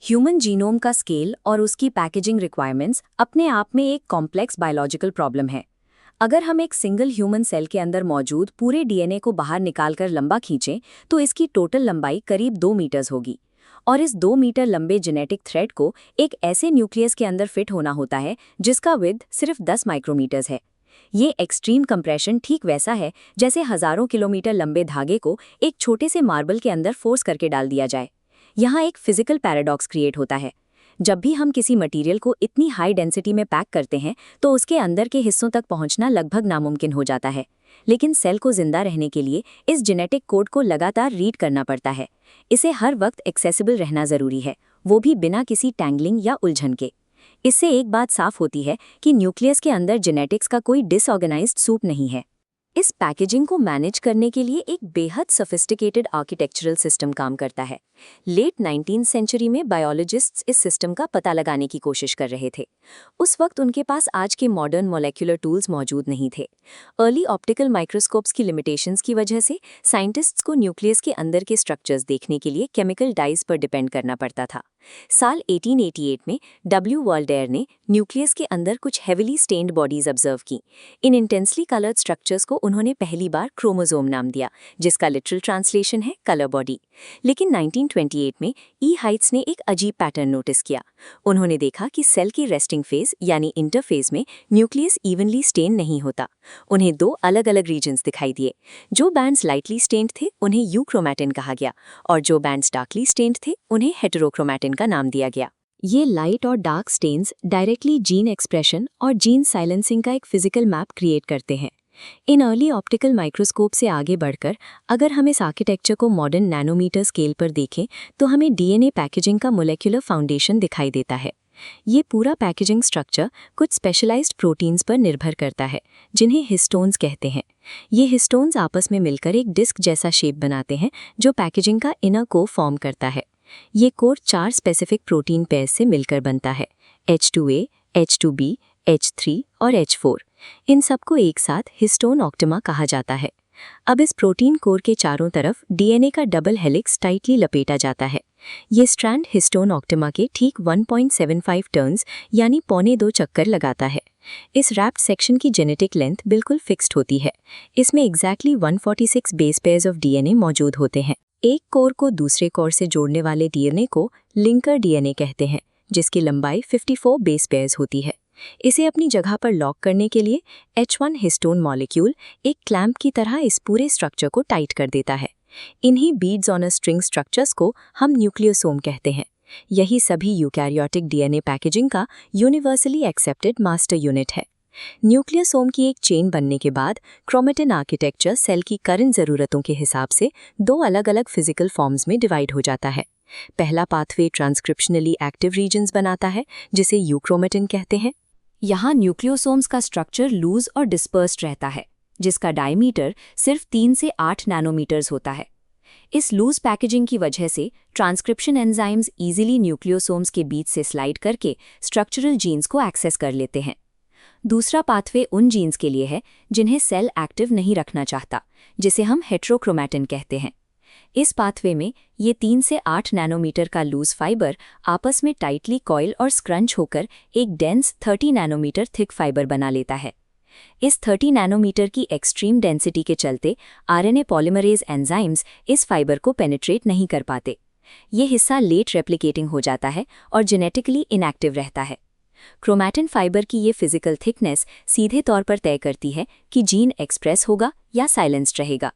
Human genome का scale और उसकी पैकेजिंग रिक्वायरमेंट्स अपने आप में एक कॉम्प्लेक्स बायोलॉजिकल प्रॉब्लम है। अगर हम एक सिंगल ह्यूमन सेल के अंदर मौजूद पूरे डीएनए को बाहर निकालकर लंबा खींचें तो इसकी टोटल लंबाई करीब 2 मीटर्स होगी। और इस 2 मीटर लंबे जेनेटिक थ्रेड को एक ऐसे न्यूक्लियस के अंदर फिट होना होता है जिसका विड्थ सिर्फ 10 माइक्रोमीटर्स है। ये एक्सट्रीम कंप्रेशन ठीक वैसा है जैसे हजारों किलोमीटर लंबे धागे को एक छोटे से मार्बल के अंदर फोर्स करके डाल दिया जाए। यहाँ एक फिजिकल पैराडॉक्स क्रिएट होता है। जब भी हम किसी मटेरियल को इतनी हाई डेंसिटी में पैक करते हैं तो उसके अंदर के हिस्सों तक पहुंचना लगभग नामुमकिन हो जाता है। लेकिन सेल को जिंदा रहने के लिए इस जेनेटिक कोड को लगातार रीड करना पड़ता है। इसे हर वक्त एक्सेसिबल रहना जरूरी है, वो भी बिना किसी टैंगलिंग या उलझन के। इससे एक बात साफ होती है कि न्यूक्लियस के अंदर जेनेटिक्स का कोई डिसऑर्गेनाइज्ड सूप नहीं है। इस पैकेजिंग को मैनेज करने के लिए एक बेहद सोफिस्टिकेटेड आर्किटेक्चरल सिस्टम काम करता है। लेट 19th सेंचुरी में बायोलॉजिस्ट्स इस सिस्टम का पता लगाने की कोशिश कर रहे थे। उस वक्त उनके पास आज के मॉडर्न मॉलिक्यूलर टूल्स मौजूद नहीं थे। अर्ली ऑप्टिकल माइक्रोस्कोप्स की लिमिटेशंस की वजह से साइंटिस्ट्स को न्यूक्लियस के अंदर के स्ट्रक्चर्स देखने के लिए केमिकल डाइज पर डिपेंड करना पड़ता था। साल 1888 में डब्ल्यू वर्ल्डेयर ने न्यूक्लियस के अंदर कुछ हेविली स्टेन्ड बॉडीज ऑब्जर्व की। इन इंटेंसली कलर्ड स्ट्रक्चर्स को उन्होंने पहली बार क्रोमोसोम नाम दिया, जिसका लिटरल ट्रांसलेशन है कलर बॉडी। लेकिन 1928 में ई हाइट्स ने एक अजीब पैटर्न नोटिस किया। उन्होंने देखा कि सेल की रेस्टिंग फेज यानी इंटरफेज में न्यूक्लियस इवनली स्टेन नहीं होता। उन्हें दो अलग अलग रीजन्स दिखाई दिए। जो बैंड्स लाइटली स्टेन्ड थे उन्हें यूक्रोमैटिन कहा गया और जो बैंड्स डार्कली स्टेन्ड थे उन्हें हेटेरोक्रोमैटिन का नाम दिया गया। ये लाइट और dark stains directly gene expression और जीन साइलेंसिंग का एक फिजिकल मैप क्रिएट करते हैं। इन अर्ली ऑप्टिकल माइक्रोस्कोप से आगे बढ़कर अगर हम इस आर्किटेक्चर को मॉडर्न नैनोमीटर स्केल पर देखें तो हमें डीएनए पैकेजिंग का मोलेक्युलर फाउंडेशन दिखाई देता है। ये पूरा पैकेजिंग स्ट्रक्चर कुछ स्पेशलाइज्ड प्रोटीन्स पर निर्भर करता है जिन्हें हिस्टोन्स कहते हैं। ये हिस्टोन्स आपस में मिलकर एक डिस्क जैसा शेप बनाते हैं जो पैकेजिंग का इनर कोर फॉर्म करता है। ये कोर 4 स्पेसिफिक प्रोटीन पेयर्स से मिलकर बनता है, H2A, H2B, H3 और H4। इन सबको एक साथ हिस्टोन ऑक्टिमा कहा जाता है। अब इस प्रोटीन कोर के चारों तरफ डीएनए का डबल हेलिक्स टाइटली लपेटा जाता है। ये स्ट्रैंड हिस्टोन ऑक्टिमा के ठीक 1.75 टर्न्स यानी 1.25 चक्कर लगाता है। इस रैप्ड सेक्शन की जेनेटिक लेंथ बिल्कुल फिक्स्ड होती है। इसमें exactly 146 base pairs of DNA मौजूद होते हैं। एक कोर को दूसरे कोर से जोड़ने वाले डीएनए को लिंकर डीएनए कहते हैं, जिसकी लंबाई 54 बेस पेयर्स होती है। इसे अपनी जगह पर लॉक करने के लिए H1 हिस्टोन मॉलिक्यूल एक क्लैंप की तरह इस पूरे स्ट्रक्चर को टाइट कर देता है। इन्हीं beads on a string structures को हम न्यूक्लियोसोम कहते हैं। यही सभी यूकैरियोटिक डीएनए पैकेजिंग का यूनिवर्सली एक्सेप्टेड मास्टर यूनिट है। न्यूक्लियोसोम की एक चेन बनने के बाद क्रोमेटिन आर्किटेक्चर सेल की करंट ज़रूरतों के हिसाब से 2 अलग-अलग फिजिकल फॉर्म्स में डिवाइड हो जाता है। पहला पाथवे ट्रांसक्रिप्शनली एक्टिव रीजन्स बनाता है जिसे यूक्रोमेटिन कहते हैं। यहाँ न्यूक्लियोसोम्स का स्ट्रक्चर लूज और डिस्पर्स्ड रहता है, जिसका डायमीटर सिर्फ 3 से 8 नैनोमीटर्स होता है। इस लूज पैकेजिंग की वजह से ट्रांसक्रिप्शन एंजाइम्स इजीली न्यूक्लियोसोम्स के बीच से स्लाइड करके स्ट्रक्चरल जीन्स को एक्सेस कर लेते हैं। दूसरा पाथवे उन जीन्स के लिए है जिन्हें सेल एक्टिव नहीं रखना चाहता, जिसे हम हेटेरोक्रोमैटिन कहते हैं। इस पाथवे में ये 3 से 8 नैनोमीटर का लूज फाइबर आपस में टाइटली कॉइल और स्क्रंच होकर एक डेंस 30 नैनोमीटर थिक फाइबर बना लेता है। इस 30 नैनोमीटर की एक्सट्रीम डेंसिटी के चलते आरएनए पॉलीमरेज एंजाइम्स इस फाइबर को पेनिट्रेट नहीं कर पाते। ये हिस्सा लेट रेप्लिकेटिंग हो जाता है और जेनेटिकली इनएक्टिव रहता है। क्रोमैटिन फाइबर की ये फिजिकल थिकनेस सीधे तौर पर तय करती है कि जीन एक्सप्रेस होगा या साइलेंस्ड रहेगा।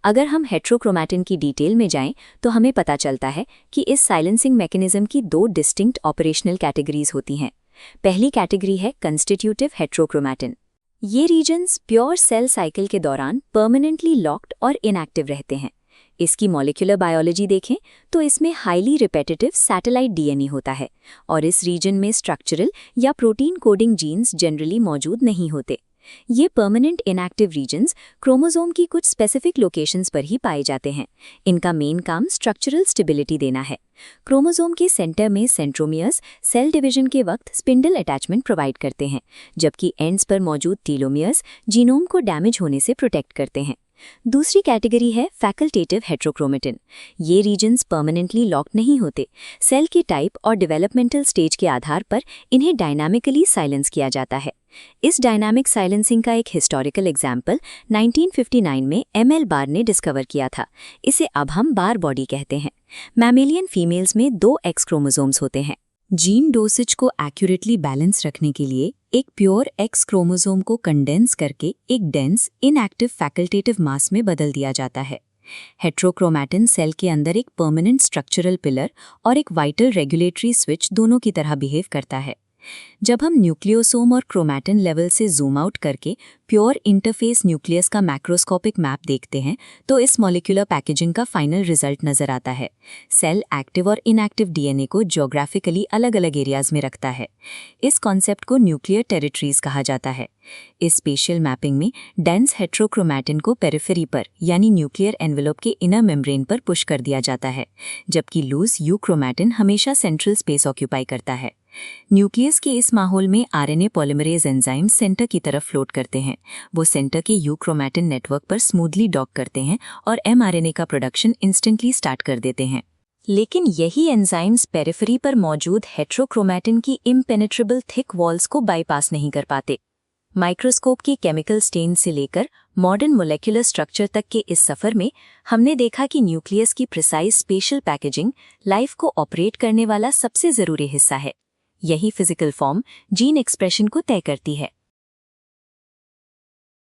अगर हम हेटेरोक्रोमैटिन की डिटेल में जाएं तो हमें पता चलता है कि इस साइलेंसिंग मैकेनिज्म की 2 डिस्टिंक्ट ऑपरेशनल कैटेगरीज होती हैं। पहली कैटेगरी है कंस्टिट्यूटिव हेटेरोक्रोमैटिन। ये रीजन्स प्योर सेल साइकिल के दौरान परमानेंटली लॉक्ड और इनएक्टिव रहते हैं। इसकी मॉलिक्यूलर बायोलॉजी देखें तो इसमें हाईली रिपेटिटिव सैटेलाइट डीएनए होता है और इस रीजन में स्ट्रक्चरल या प्रोटीन कोडिंग जीन्स जनरली मौजूद नहीं होते। ये परमानेंट इनएक्टिव रीजन्स क्रोमोसोम की कुछ स्पेसिफिक लोकेशंस पर ही पाए जाते हैं। इनका मेन काम स्ट्रक्चरल स्टेबिलिटी देना है। क्रोमोसोम के सेंटर में सेंट्रोमियर्स सेल डिवीजन के वक्त स्पिंडल अटैचमेंट प्रोवाइड करते हैं, जबकि एंड्स पर मौजूद टीलोमियर्स जीनोम को डैमेज होने से प्रोटेक्ट करते हैं। दूसरी कैटेगरी है फैकल्टेटिव हेट्रोक्रोमेटिन। ये रीजन्स परमानेंटली लॉक नहीं होते। सेल की टाइप और डेवलपमेंटल स्टेज के आधार पर इन्हें डायनामिकली साइलेंस किया जाता है। इस डायनामिक साइलेंसिंग का एक हिस्टोरिकल एग्जाम्पल 1959 में एमएल बार ने डिस्कवर किया था। इसे अब हम बार बॉडी कहते हैं। मैमेलियन फीमेल्स में 2 एक्स क्रोमोसोम्स होते हैं। जीन डोसेज को एक्यूरेटली बैलेंस रखने के लिए एक प्योर एक्स क्रोमोसोम को कंडेंस करके एक डेंस इनएक्टिव फैकल्टेटिव मास में बदल दिया जाता है। हेट्रोक्रोमैटिन सेल के अंदर एक परमानेंट स्ट्रक्चरल पिलर और एक वाइटल रेगुलेटरी स्विच दोनों की तरह बिहेव करता है। जब हम न्यूक्लियोसोम और क्रोमैटिन लेवल से जूम आउट करके प्योर इंटरफेस न्यूक्लियस का मैक्रोस्कोपिक मैप देखते हैं तो इस मॉलिक्यूलर पैकेजिंग का फाइनल रिजल्ट नजर आता है। सेल एक्टिव और इनएक्टिव डीएनए को ज्योग्राफिकली अलग अलग एरियाज में रखता है। इस कॉन्सेप्ट को न्यूक्लियर टेरिटरीज कहा जाता है। इस स्पेशियल मैपिंग में डेंस हेट्रोक्रोमैटिन को पेरिफेरी पर यानी न्यूक्लियर एनवेलप के इनर मेम्ब्रेन पर पुश कर दिया जाता है, जबकि लूज यूक्रोमैटिन हमेशा सेंट्रल स्पेस ऑक्यूपाई करता है। न्यूक्लियस के इस माहौल में आरएनए पॉलीमरेज एंजाइम सेंटर की तरफ फ्लोट करते हैं। वो सेंटर के यूक्रोमैटिन नेटवर्क पर स्मूथली डॉक करते हैं और एमआरएनए का प्रोडक्शन इंस्टेंटली स्टार्ट कर देते हैं। लेकिन यही एंजाइम्स पेरिफेरी पर मौजूद हेट्रोक्रोमैटिन की इम्पेनेट्रेबल थिक वॉल्स को बाईपास नहीं कर पाते। माइक्रोस्कोप की केमिकल स्टेन से लेकर मॉडर्न मोलेक्युलर स्ट्रक्चर तक के इस सफर में हमने देखा कि न्यूक्लियस की प्रिसाइज स्पेशल पैकेजिंग लाइफ को ऑपरेट करने वाला सबसे जरूरी हिस्सा है। यही फिजिकल फॉर्म जीन एक्सप्रेशन को तय करती है।